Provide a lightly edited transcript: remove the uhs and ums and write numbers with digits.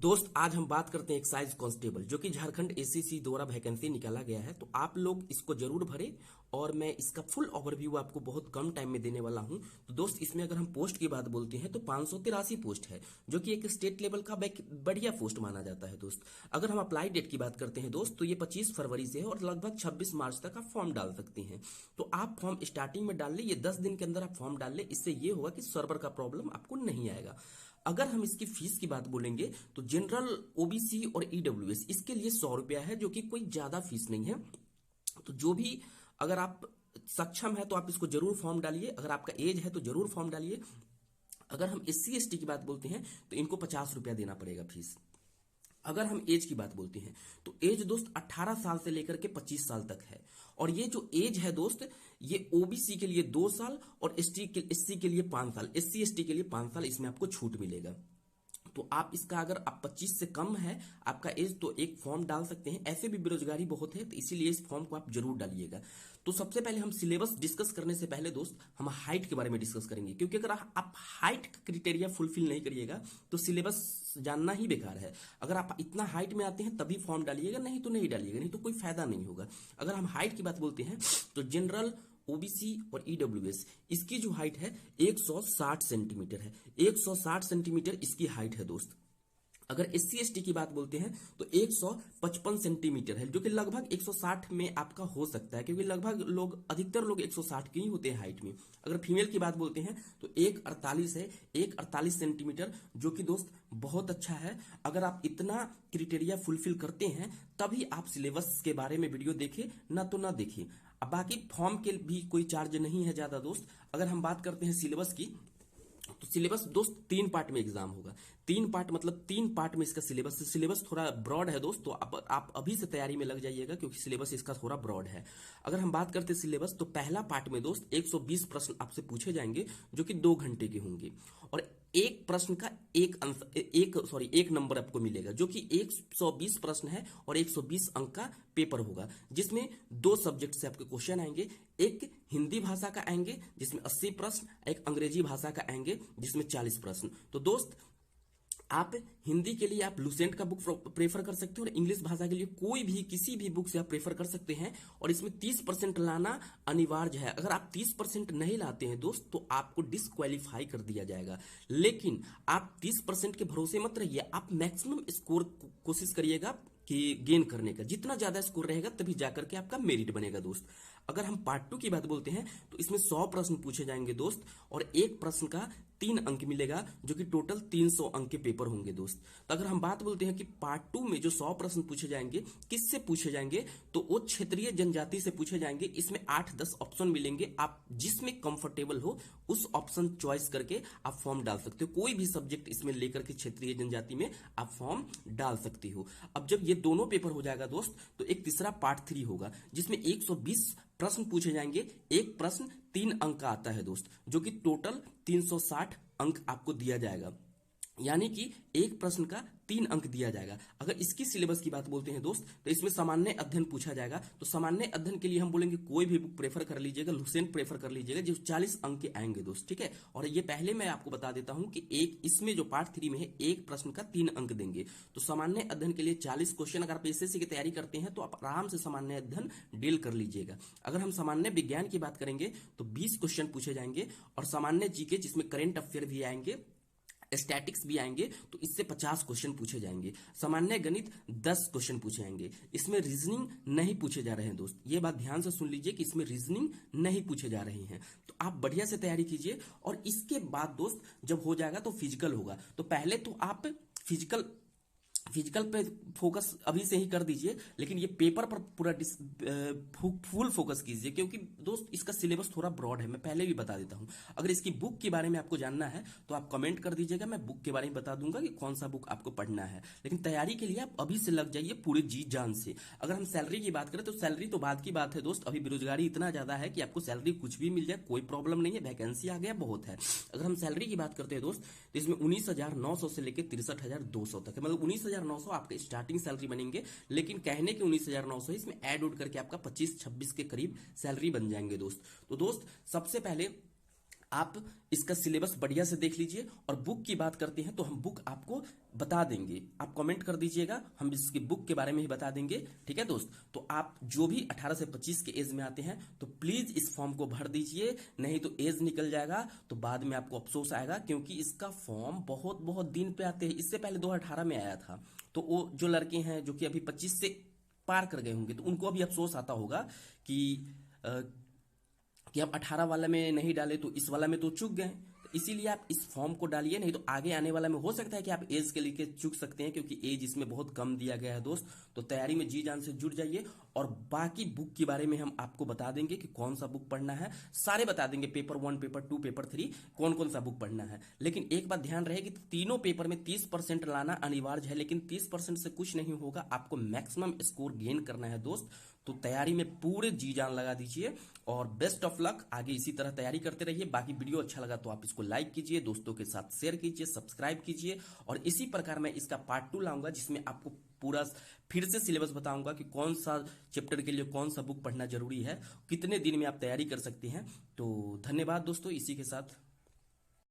दोस्त आज हम बात करते हैं एक्साइज कांस्टेबल जो कि झारखंड एससीसी द्वारा वैकेंसी निकाला गया है। तो आप लोग इसको जरूर भरें और मैं इसका फुल ओवरव्यू आपको बहुत कम टाइम में देने वाला हूं। तो दोस्त इसमें अगर हम पोस्ट की बात बोलते हैं तो 583 पोस्ट है जो कि एक स्टेट लेवल का बढ़िया पोस्ट माना जाता है। दोस्त अगर हम अप्लाई डेट की बात करते हैं दोस्त तो ये 25 फरवरी से है और लगभग 26 मार्च तक आप फॉर्म डाल सकते हैं। तो आप फॉर्म स्टार्टिंग में डाल ले, ये 10 दिन के अंदर आप फॉर्म डाल ले, इससे ये होगा कि सर्वर का प्रॉब्लम आपको नहीं आएगा। अगर हम इसकी फीस की बात बोलेंगे तो जनरल, ओबीसी और ईडब्ल्यूएस इसके लिए 100 रुपया है जो कि कोई ज्यादा फीस नहीं है। तो जो भी अगर आप सक्षम है तो आप इसको जरूर फॉर्म डालिए, अगर आपका एज है तो जरूर फॉर्म डालिए। अगर हम एससी एसटी की बात बोलते हैं तो इनको 50 रुपया देना पड़ेगा फीस। अगर हम एज की बात बोलते हैं तो एज दोस्त 18 साल से लेकर के 25 साल तक है। और ये जो एज है दोस्त ये ओबीसी के लिए 2 साल और एससी के लिए 5 साल, एससी एसटी के लिए 5 साल, इसमें आपको छूट मिलेगा। तो आप इसका अगर आप 25 से कम है आपका एज तो एक फॉर्म डाल सकते हैं। ऐसे भी बेरोजगारी बहुत है तो इसीलिए इस फॉर्म को आप जरूर डालिएगा। तो सबसे पहले हम सिलेबस डिस्कस करने से पहले दोस्त हम हाइट के बारे में डिस्कस करेंगे, क्योंकि अगर आप हाइट का क्राइटेरिया फुलफिल नहीं करिएगा तो सिलेबस जानना ही बेकार है। अगर आप इतना हाइट में आते हैं तभी फॉर्म डालिएगा, नहीं तो नहीं डालिएगा, नहीं तो कोई फायदा नहीं होगा। अगर हम हाइट की बात बोलते हैं तो जनरल, ओबीसी और ईडब्ल्यूएस इसकी जो हाइट है 160 सेंटीमीटर है। 160 सेंटीमीटर इसकी हाइट है दोस्त। अगर एससी एसटी की बात बोलते हैं तो 155 सेंटीमीटर है, जो कि लगभग 160 में आपका हो सकता है, क्योंकि लगभग लोग, अधिकतर लोग 160 के ही होते हैं हाइट में। अगर फीमेल की बात बोलते हैं तो 148 है, 148 सेंटीमीटर, जो कि दोस्त बहुत अच्छा है। अगर आप इतना क्राइटेरिया फुलफिल करते हैं तभी आप सिलेबस के बारे में वीडियो देखें, ना तो ना देखें। अब बाकी फॉर्म के भी कोई चार्ज नहीं है ज्यादा दोस्त। अगर हम बात करते हैं सिलेबस की तो सिलेबस दोस्त 3 पार्ट में एग्जाम होगा। 3 पार्ट मतलब 3 पार्ट में इसका सिलेबस। सिलेबस थोड़ा ब्रॉड है दोस्त, तो आप अभी से तैयारी में लग जाइएगा क्योंकि सिलेबस इसका थोड़ा ब्रॉड है। अगर हम बात करते हैं सिलेबस तो पहला पार्ट में दोस्त 120 प्रश्न आपसे पूछे जाएंगे जो कि 2 घंटे के होंगे और एक प्रश्न का एक नंबर आपको मिलेगा, जो कि 120 प्रश्न है और 120 अंक का पेपर होगा, जिसमें 2 सब्जेक्ट से आपके क्वेश्चन आएंगे। एक हिंदी भाषा का आएंगे जिसमें 80 प्रश्न, एक अंग्रेजी भाषा का आएंगे जिसमें 40 प्रश्न। तो दोस्त आप हिंदी के लिए आप लुसेंट का बुक प्रेफर कर सकते हो और इंग्लिश भाषा के लिए कोई भी किसी भी बुक से आप प्रेफर कर सकते हैं। और इसमें 30% लाना अनिवार्य है। अगर आप 30% नहीं लाते हैं दोस्त तो आपको डिस्क्वालीफाई कर दिया जाएगा। लेकिन आप 30% के भरोसे मत रहिए, आप मैक्सिमम स्कोर कोशिश करिएगा कि गेन करने का। जितना ज्यादा स्कोर रहेगा तभी जाकर के आपका मेरिट बनेगा दोस्त। अगर हम पार्ट 2 की बात बोलते हैं तो इसमें 100 प्रश्न पूछे जाएंगे दोस्त और एक प्रश्न का 3 अंक मिलेगा, जो कि टोटल 300 अंक के पेपर होंगे दोस्त। तो अगर हम बात बोलते हैं कि पार्ट 2 में जो 100 प्रश्न पूछे जाएंगे किससे पूछे जाएंगे तो वो क्षेत्रीय जनजाति से पूछे जाएंगे। इसमें 8-10 ऑप्शन मिलेंगे, आप जिसमें कंफर्टेबल हो उस ऑप्शन चॉइस करके आप फॉर्म डाल सकते हो। कोई भी सब्जेक्ट इसमें लेकर के क्षेत्रीय जनजाति में आप फॉर्म डाल सकते हो। अब जब ये दोनों पेपर हो जाएगा दोस्त तो एक तीसरा पार्ट 3 होगा जिसमें 120 प्रश्न पूछे जाएंगे। एक प्रश्न 3 अंक का आता है दोस्त, जो कि टोटल 360 अंक आपको दिया जाएगा, यानी कि एक प्रश्न का 3 अंक दिया जाएगा। अगर इसकी सिलेबस की बात बोलते हैं दोस्त तो इसमें सामान्य अध्ययन पूछा जाएगा। तो सामान्य अध्ययन के लिए हम बोलेंगे कोई भी बुक प्रेफर कर लीजिएगा, लुसेंट प्रेफर कर लीजिएगा, जो 40 अंक के आएंगे दोस्त, ठीक है। और ये पहले मैं आपको बता देता हूं कि एक इसमें जो पार्ट 3 में है एक प्रश्न का 3 अंक देंगे। तो सामान्य अध्ययन के लिए 40 क्वेश्चन। अगर आप एसएससी की तैयारी करते हैं तो आप आराम से सामान्य अध्ययन डील कर लीजिएगा। अगर हम सामान्य विज्ञान की बात करेंगे तो 20 क्वेश्चन पूछे जाएंगे और सामान्य जीके जिसमें करंट अफेयर भी आएंगे, स्टैटिक्स भी आएंगे, तो इससे 50 क्वेश्चन पूछे जाएंगे। सामान्य गणित 10 क्वेश्चन पूछे जाएंगे। इसमें रीजनिंग नहीं पूछे जा रहे हैं दोस्त, ये बात ध्यान से सुन लीजिए कि इसमें रीजनिंग नहीं पूछे जा रहे हैं। तो आप बढ़िया से तैयारी कीजिए। और इसके बाद दोस्त जब हो जाएगा तो फिजिकल होगा। तो पहले तो आप फिजिकल पे फोकस अभी से ही कर दीजिए, लेकिन ये पेपर पर पूरा फुल फोकस कीजिए, क्योंकि दोस्त इसका सिलेबस थोड़ा ब्रॉड है, मैं पहले भी बता देता हूं। अगर इसकी बुक के बारे में आपको जानना है तो आप कमेंट कर दीजिएगा, मैं बुक के बारे में बता दूंगा कि कौन सा बुक आपको पढ़ना है। लेकिन तैयारी के लिए आप अभी से लग जाइए पूरे जी जान से। अगर हम सैलरी की बात करें तो सैलरी तो बाद की बात है दोस्त। अभी बेरोजगारी इतना ज्यादा है कि आपको सैलरी कुछ भी मिल जाए कोई प्रॉब्लम नहीं है, वैकेंसी आ गया बहुत है। अगर हम सैलरी की बात करते हैं दोस्त तो इसमें 19,900 से लेकर 63,200 तक है, मतलब 19,900 आपका स्टार्टिंग सैलरी बनेंगे। लेकिन कहने के 19,900 इसमें ऐड उड करके आपका 25-26 के करीब सैलरी बन जाएंगे दोस्त। तो दोस्त सबसे पहले आप इसका सिलेबस बढ़िया से देख लीजिए। और बुक की बात करते हैं तो हम बुक आपको बता देंगे, आप कमेंट कर दीजिएगा, हम इसकी बुक के बारे में ही बता देंगे। ठीक है दोस्त, तो आप जो भी 18 से 25 के एज में आते हैं तो प्लीज इस फॉर्म को भर दीजिए, नहीं तो एज निकल जाएगा तो बाद में आपको अफसोस आएगा, क्योंकि इसका फॉर्म बहुत बहुत दिन पे आते हैं। इससे पहले 2018 में आया था, तो वो जो लड़के हैं जो कि अभी 25 से पार कर गए होंगे तो उनको अभी अफसोस आता होगा कि अ, कि हम 18 वाला में नहीं डाले तो इस वाला में तो चूक गए। तो इसीलिए आप इस फॉर्म को डालिए, नहीं तो आगे आने वाला में हो सकता है कि आप एज के लिए चूक सकते हैं, क्योंकि एज इसमें बहुत कम दिया गया है दोस्त। तो तैयारी में जी जान से जुट जाइए, और बाकी बुक के बारे में हम आपको बता देंगे कि कौन सा बुक पढ़ना है, सारे बता देंगे, पेपर 1, पेपर 2, पेपर 3 कौन कौन सा बुक पढ़ना है। लेकिन एक बात ध्यान रहे कि तीनों पेपर में 30% लाना अनिवार्य है, लेकिन 30% से कुछ नहीं होगा, आपको मैक्सिमम स्कोर गेन करना है दोस्त। तो तैयारी में पूरे जी जान लगा दीजिए, और बेस्ट ऑफ लक, आगे इसी तरह तैयारी करते रहिए। बाकी वीडियो अच्छा लगा तो आप इसको लाइक कीजिए, दोस्तों के साथ शेयर कीजिए, सब्सक्राइब कीजिए, और इसी प्रकार मैं इसका पार्ट 2 लाऊंगा, जिसमें आपको पूरा फिर से सिलेबस बताऊंगा कि कौन सा चैप्टर के लिए कौन सा बुक पढ़ना जरूरी है, कितने दिन में आप तैयारी कर सकते हैं। तो धन्यवाद दोस्तों, इसी के साथ